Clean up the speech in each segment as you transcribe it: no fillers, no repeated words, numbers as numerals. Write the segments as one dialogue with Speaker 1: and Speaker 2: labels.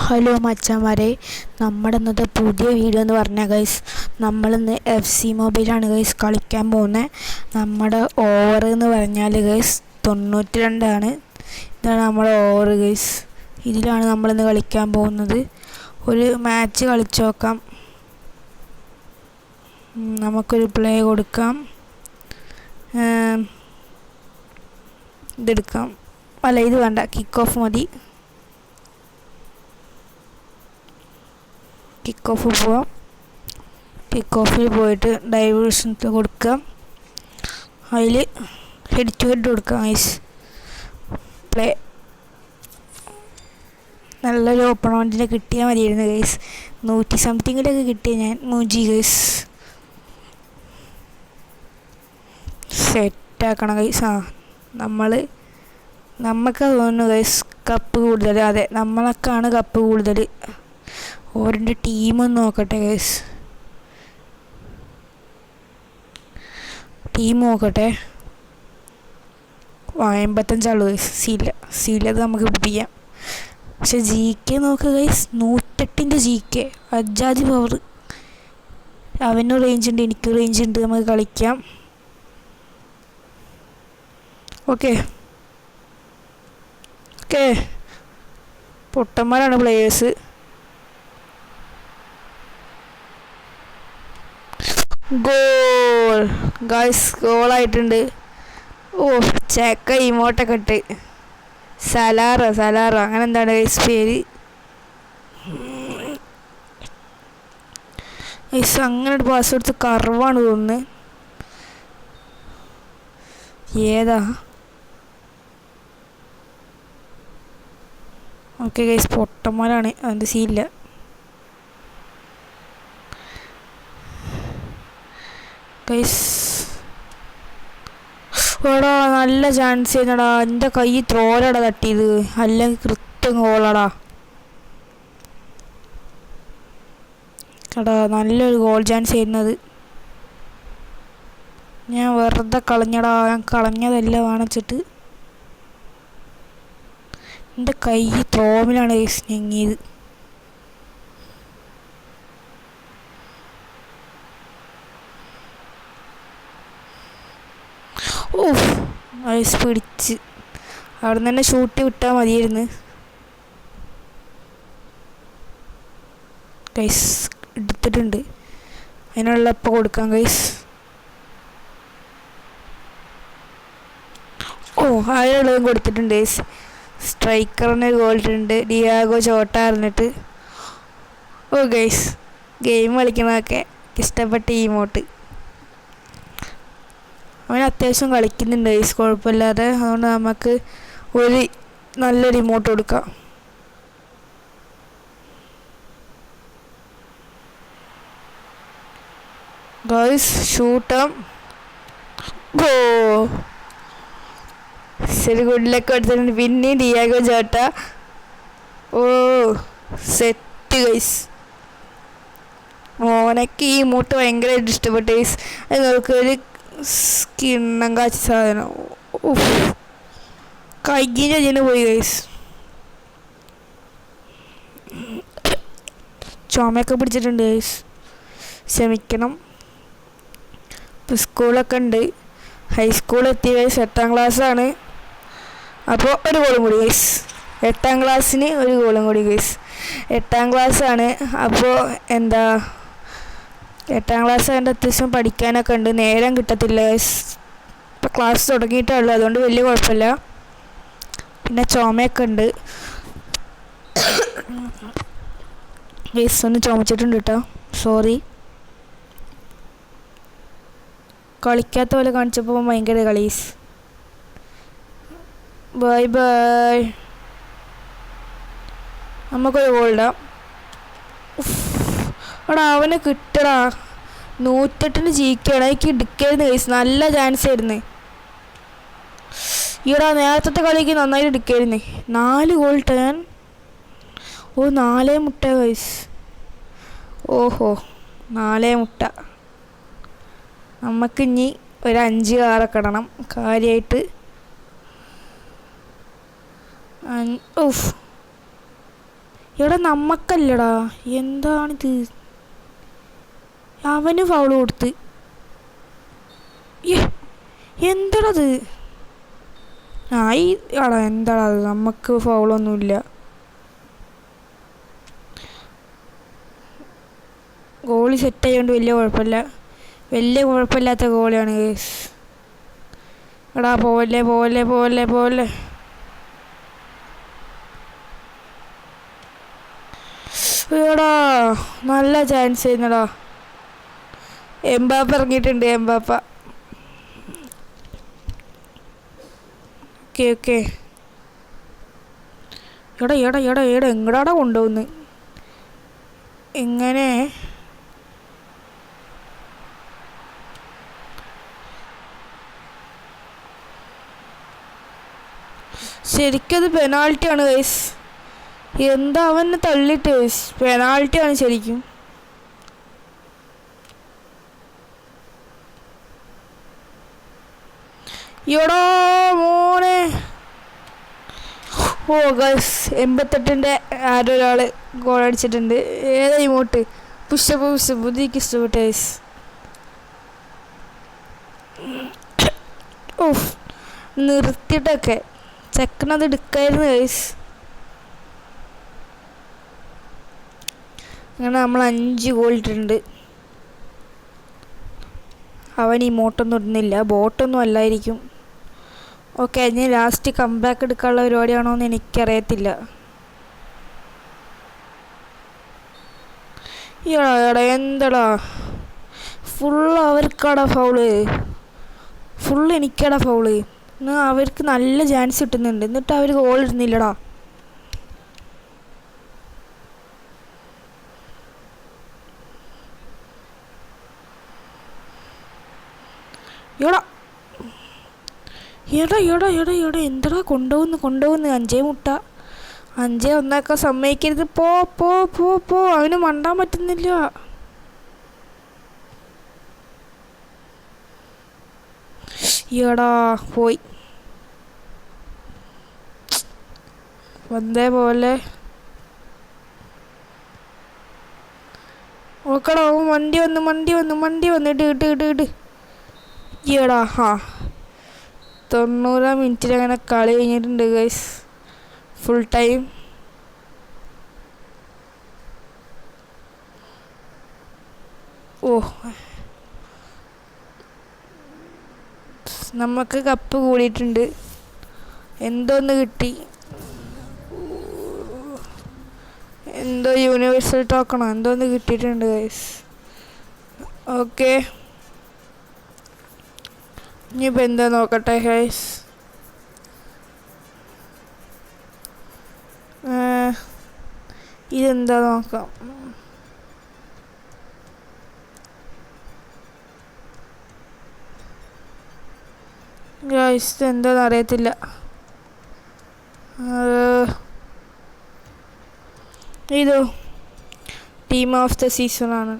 Speaker 1: Hello മച്ചാന്മാരെ, നമ്മുടെ ഇന്നത്തെ പുതിയ വീഡിയോ എന്ന് പറഞ്ഞാൽ ഗൈസ്, നമ്മളിന്ന് FC മൊബൈലാണ് ഗൈസ് കളിക്കാൻ പോകുന്നത്. നമ്മുടെ ഓവർ എന്ന് പറഞ്ഞാൽ ഗൈസ് 92 ഇതാണ് നമ്മുടെ ഓവർ ഗൈസ്. ഇതിലാണ് നമ്മളിന്ന് കളിക്കാൻ പോകുന്നത്. ഒരു മാച്ച് കളിച്ചു നോക്കാം. നമുക്കൊരു പ്ലേ കൊടുക്കാം. ഇതെടുക്കാം. അല്ല, ഇത് വേണ്ട, കിക്ക് ഓഫ് മതി. കിക്ക് ഓഫ് പോവാം. കിക്ക് ഓഫിൽ പോയിട്ട് ഡൈവേഴ്സൺസ് കൊടുക്കാം. അതിൽ ഹെഡ് ടു ഹെഡ് കൊടുക്കാം ഗൈസ്. പ്ലേ. നല്ലൊരു ഓപ്പണോണ്ടിനെ കിട്ടിയാൽ മതിയായിരുന്നു ഗൈസ്. 100 സംതിങ്ങിലൊക്കെ കിട്ടിയ ഞാൻ മൂജി ഗൈസ്. സെറ്റാക്കണം ഗൈസ്. നമുക്ക് തോന്നുന്നു ഗൈസ് കപ്പ് കൂടുതൽ. അതെ, നമ്മളൊക്കെയാണ് കപ്പ് കൂടുതൽ. ഓരോ ടീമൊന്ന് നോക്കട്ടെ ഗൈസ്. ടീം നോക്കട്ടെ. 85 ആള് ഗൈസ്. സീലത് നമുക്ക് പിടിപ്പിക്കാം. പക്ഷെ GK നോക്കുക ഗൈസ്, 108 GK. അജാതി പവർ. അവനും റേഞ്ച് ഉണ്ട്, എനിക്ക് റേഞ്ച് ഉണ്ട്. നമുക്ക് കളിക്കാം. ഓക്കെ പൊട്ടന്മാരാണ് പ്ലേയേഴ്സ്. ഗോൾ ഗൈസ്, ഗോളായിട്ടുണ്ട്. ചെക്ക ഇമോട്ടൊക്കെ ഇട്ട്. സലാറോ അങ്ങനെ എന്താണ് ഗൈസ് പേര്. ഗൈസ് അങ്ങനെ ഒരു പാസ് കൊടുത്ത് കർവാണ് തോന്നുന്നത്. ഏതാ? ഓക്കെ ഗൈസ്, പൊട്ടന്മാരാണ്, അതിൻ്റെ സീനില്ല. ഗൈസ് എടാ, നല്ല ചാൻസ് ചെയ്യുന്നടാ. എൻ്റെ കൈ ത്രോലടാ തട്ടിയത്, അല്ലെങ്കിൽ കൃത്യം ഗോളടാ. എടാ, നല്ലൊരു ഗോൾ ചാൻസ് ചെയ്യുന്നത്. ഞാൻ വെറുതെ കളഞ്ഞടാ. ഞാൻ കളഞ്ഞതല്ല വാണിച്ചിട്ട്. എൻ്റെ കൈ ത്രോമിലാണ് ഗൈസ് ഞെങ്ങിയത്. ഐസ് പിടിച്ച് അവിടെ നിന്ന് തന്നെ ഷൂട്ട് വിട്ടാൽ മതിയായിരുന്നു ഗൈസ്. എടുത്തിട്ടുണ്ട്, അതിനുള്ളപ്പോൾ കൊടുക്കാം ഗൈസ്. അതിനുള്ളതും കൊടുത്തിട്ടുണ്ട് ഗൈസ്. സ്ട്രൈക്കറിന് ഗോൾ ഇട്ടിട്ടുണ്ട്, ഡിയാഗോ ചോട്ട അറിഞ്ഞിട്ട്. ഗൈസ്, ഗെയിം കളിക്കണതൊക്കെ ഇഷ്ടപ്പെട്ട ഇമോട്ട്. അവൻ അത്യാവശ്യം കളിക്കുന്നുണ്ട് ഗൈസ്, കുഴപ്പമില്ലാതെ. അതുകൊണ്ട് നമുക്ക് ഒരു നല്ലൊരു ഇമോട്ട് കൊടുക്കാം. ഗൈസ് ഷൂട്ടാം. ശരി, ഗുഡ് ലക്ക് എടുത്തിട്ടുണ്ട്. പിന്നെ ഡിയാഗോ ചോട്ട. Set guys. മോനക്ക് ഈ ഇമോട്ട് ഭയങ്കരമായിട്ട് ഇഷ്ടപ്പെട്ടു ഗൈസ്. അത് നമുക്കൊരു കിണ്ണം കാച്ചി സാധനം. കയ്യിന് പോയി ഗൈസ്. ചുമയൊക്കെ പിടിച്ചിട്ടുണ്ട് ഗൈസ്, ക്ഷമിക്കണം. ഇപ്പോൾ സ്കൂളൊക്കെ ഉണ്ട്. ഹൈസ്കൂളെത്തി ഗൈസ്. 8ാം ക്ലാസ്സാണ്. അപ്പോൾ ഒരു ഗോളും കൂടി ഗൈസ്. 8ാം ക്ലാസ്സിന് ഒരു ഗോളും കൂടി ഗൈസ്. 8ാം ക്ലാസ്സാണ്. അപ്പോൾ 8ാം ക്ലാസ് അതിൻ്റെ അത്യാവശ്യം പഠിക്കാനൊക്കെ ഉണ്ട്. നേരം കിട്ടത്തില്ല ഗൈസ്. ഇപ്പോൾ ക്ലാസ് തുടങ്ങിയിട്ടേ ഉള്ളൂ, അതുകൊണ്ട് വലിയ കുഴപ്പമില്ല. പിന്നെ ചുമയൊക്കെ ഉണ്ട് ഗൈസ്. ഒന്ന് ചുമച്ചിട്ടുണ്ട് കേട്ടോ, സോറി. കളിക്കാത്ത പോലെ കാണിച്ചപ്പോൾ ഭയങ്കര കളീസ്. ബൈ. നമുക്കൊരു ഗോൾഡാ. എടാ, അവന് കിട്ടടാ. 108 GK എനിക്ക് എടുക്കായിരുന്നു ഗൈസ്. നല്ല ചാൻസ് ആയിരുന്നു. ഈടാ, നേരത്തെ കളിക്ക് നന്നായിട്ട് എടുക്കായിരുന്നു. 4 ഗോൾ ഞാൻ. 4 മുട്ട ഗൈസ്. 4 മുട്ട. നമുക്കിനി ഒരു 5-6 ഇടണം കാര്യമായിട്ട്. ഇവിടെ നമ്മക്കല്ലടാ, എന്താണിത്? അവന് ഫൗള് കൊടുത്ത്. എന്താടത്? ഈ ആടാ എന്താടാ അത്? നമുക്ക് ഫൗളൊന്നുമില്ല. ഗോളി സെറ്റ് ആയതുകൊണ്ട് വലിയ കുഴപ്പമില്ലാത്ത ഗോളിയാണ് ഗൈസ്. എടാ പോലെ എടാ നല്ല ചാൻസ് ചെയ്യുന്നടാ. എംബാപ്പ ഇറങ്ങിയിട്ടുണ്ട്. ഓക്കെ എടാ എങ്ങടാടാ കൊണ്ടുപോകുന്നു? എങ്ങനെ? ശരിക്കത് പെനാൾട്ടിയാണ് ഗൈസ്. എന്താ അവനെ തള്ളിയിട്ട് ഗൈസ്? പെനാൾട്ടിയാണ് ശരിക്കും. എടാ മോനെ. ഓ ഗൈസ് 88ൻ്റെ ആരൊരാൾ ഗോൾ അടിച്ചിട്ടുണ്ട്. ഏതാ ഇമോട്ട്? പുഷപ്പ് എനിക്ക് ഇഷ്ടപ്പെട്ടു ഗൈസ്. ഓഫ് നിർത്തിയിട്ടൊക്കെ ചെക്കനത് എടുക്കായിരുന്നു ഗൈസ്. അങ്ങനെ നമ്മൾ 5 ഗോൾ ഇട്ടിട്ടുണ്ട്. അവൻ ഇമോട്ടൊന്നും ഇടുന്നില്ല, ബോട്ടൊന്നും അല്ലായിരിക്കും. ഓക്കെ, ഇനി ലാസ്റ്റ് കംബാക്ക് എടുക്കാനുള്ള പരിപാടിയാണോ എന്ന് എനിക്കറിയത്തില്ല. എടാ എന്താടാ? ഫുള്ള് അവർക്കാടാ ഫൗള്, ഫുള്ള് എനിക്കാടാ ഫൗള്. എന്നാൽ അവർക്ക് നല്ല ചാൻസ് കിട്ടുന്നുണ്ട്, എന്നിട്ട് അവർ ഗോൾ ഇടുന്നില്ലടാ. എടാ എന്തടാ കൊണ്ടുപോകുന്നു? 5 മുട്ട 5-1 സമ്മതിക്കരുത്. പോ അവന് മണ്ടാൻ പറ്റുന്നില്ല. എടാ പോയി. വന്നേ പോലെ ഓക്കടാ. വണ്ടി വന്ന് ഇട്. എടാ 90 മിനിറ്റിൽ അങ്ങനെ കളി കഴിഞ്ഞിട്ടുണ്ട് ഗൈസ്. Full time. നമുക്ക് കപ്പ് കൂടിയിട്ടുണ്ട്. എന്തോന്ന് കിട്ടി? എന്തോ യൂണിവേഴ്സൽ ടോക്കണോ എന്തോന്ന് കിട്ടിയിട്ടുണ്ട് ഗൈസ്. ഓക്കെ, ഇനിയിപ്പോൾ എന്താ നോക്കട്ടെ ഗൈസ്. ഇതെന്താ നോക്കാം. ഗൈസ് എന്താന്ന് അറിയത്തില്ല. ഇതോ ടീം ഓഫ് ദ സീസണാണ്.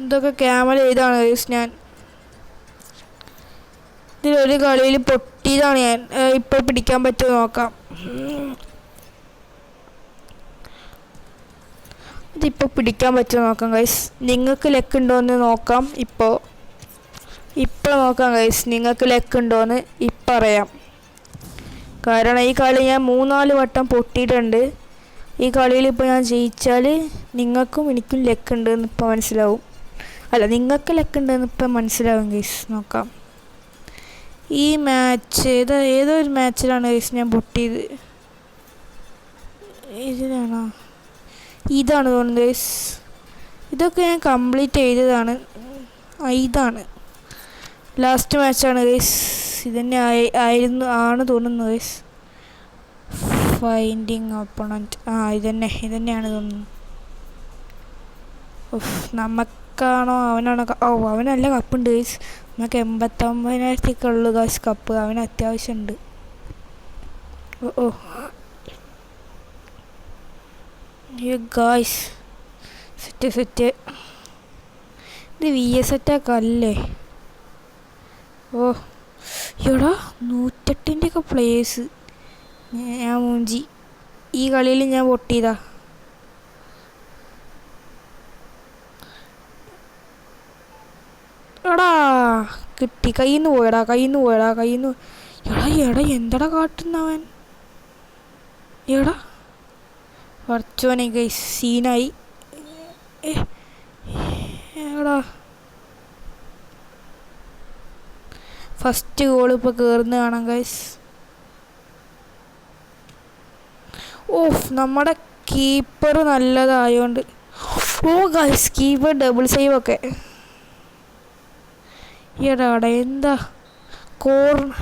Speaker 1: ഇതൊക്കെ ക്യാമറ ചെയ്താണ് ഗൈസ്. ഞാൻ ഇതിലൊരു കളിയിൽ പൊട്ടിയതാണ് ഞാൻ. ഇപ്പോൾ പിടിക്കാൻ പറ്റുമോ നോക്കാം. ഇതിപ്പോൾ പിടിക്കാൻ പറ്റുമോ നോക്കാം ഗൈസ്. നിങ്ങൾക്ക് ലെക്ക് ഉണ്ടോയെന്ന് നോക്കാം. ഇപ്പോൾ നോക്കാം ഗൈസ്, നിങ്ങൾക്ക് ലെക്ക് ഉണ്ടോയെന്ന് ഇപ്പം അറിയാം. കാരണം ഈ കളി ഞാൻ 3-4 വട്ടം പൊട്ടിയിട്ടുണ്ട്. ഈ കളിയിൽ ഇപ്പോൾ ഞാൻ ജയിച്ചാൽ നിങ്ങൾക്കും എനിക്കും ലെക്ക് ഉണ്ടെന്ന് ഇപ്പോൾ മനസ്സിലാവും. അല്ല, നിങ്ങൾക്ക് ലെക്ക് ഉണ്ടെന്ന് ഇപ്പം മനസ്സിലാവും ഗൈസ്. നോക്കാം. ഈ മാച്ച് ഏതോ ഒരു മാച്ചിലാണ് ഗൈസ് ഞാൻ പൊട്ടിയത്. ഇതിലാണോ? ഇതാണ് തോന്നുന്നത് ഗൈസ്. ഇതൊക്കെ ഞാൻ കംപ്ലീറ്റ് ചെയ്തതാണ്. ഇതാണ് ലാസ്റ്റ് മാച്ചാണ് ഗൈസ്. ഇതന്നെ ആണ് തോന്നുന്നു ഗൈസ്. Finding opponent. ഇതന്നെയാണ് തോന്നുന്നു. നമുക്കാണോ അവനാണോ? അവനല്ല കപ്പുണ്ട് ഗൈസ്. നമുക്ക് 89,000 ഉള്ളു ഗൈസ് കപ്പ്. അവന് അത്യാവശ്യമുണ്ട്. Guys set. ഇത് VS അറ്റാക്ക് അല്ലേ? എടാ 108ൻ്റെ ഒക്കെ പ്ലേസ്. ഞാൻ മൂഞ്ചി. ഈ കളിയിൽ ഞാൻ പൊട്ടിയതാ. എടാ കിട്ടി. കയ്യിന്ന് പോയടാ. എടാ എന്തടാ കാട്ടുന്നവൻ? എടാ കുറച്ചോനെ ഗൈസ് സീനായി. എടാ ഫസ്റ്റ് ഗോൾ ഇപ്പോൾ കയറുന്ന കാണാം ഗൈസ്. ഓഫ് നമ്മുടെ കീപ്പർ നല്ലതായോണ്ട്. ഓ ഗൈസ് കീപ്പർ ഡബിൾ സേവ് ഒക്കെ. എടാടാ എന്താ കോർണർ.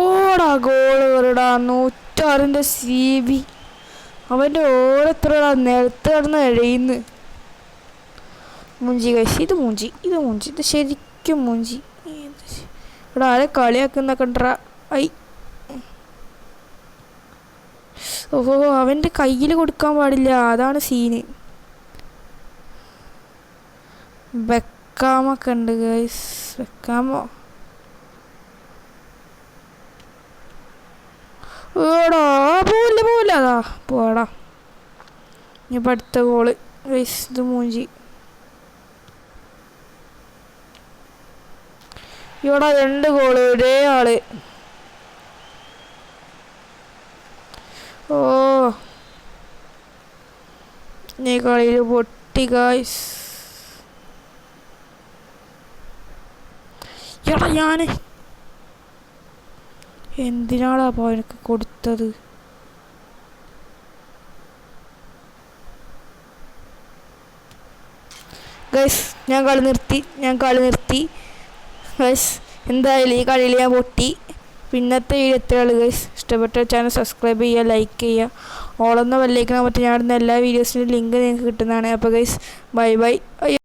Speaker 1: ഓടാ ഗോൾ കയറിടാ. 106 CB. അവൻ്റെ ഓരോരുത്തരോടാ നിലത്ത് കിടന്ന് എഴയുന്നു. മൂഞ്ചി കഴിച്ച്. ഇത് മൂഞ്ചി. ഇത് ശരിക്കും മൂഞ്ചി. ഇവിടെ ആരെ കളിയാക്കുന്ന കണ്ട. ഐ ഓഹോ അവൻ്റെ കയ്യിൽ കൊടുക്കാൻ പാടില്ല. അതാണ് സീന്. ബെക്കാമൊക്കെ ഉണ്ട് ഗൈസ്. ബെക്കാമോ ഓടാ പോവില്ല. അതാ പോടാ. ഇനിയിപ്പോൾ അടുത്ത ഗോള് ഗൈസ്. ഇത് മൂഞ്ചി. ഇവിടെ 2 ഗോള് ഒരേ ആള്. ഓ നീ കളിയിൽ പൊട്ടി ഗൈസ്. എടാ ഞാൻ എന്തിനാടാ അപ്പോൾ എനിക്ക് കൊടുത്തത്? ഗൈസ് ഞാൻ കളി നിർത്തി ഗൈസ്. എന്തായാലും ഈ കളിയിൽ ഞാൻ പൊട്ടി. പിന്നത്തെ വീഡിയോ എത്രയുള്ളൂ ഗൈസ്. ഇഷ്ടപ്പെട്ട ചാനൽ സബ്സ്ക്രൈബ് ചെയ്യുക, ലൈക്ക് ചെയ്യുക, ഓളൊന്ന് ബെല്ലൈക്കൺ പറ്റി ഞാൻ ഇടുന്ന എല്ലാ വീഡിയോസിൻ്റെ ലിങ്ക് നിങ്ങൾക്ക് കിട്ടുന്നതാണ്. അപ്പോൾ ഗൈസ് ബൈ. അയ്യോ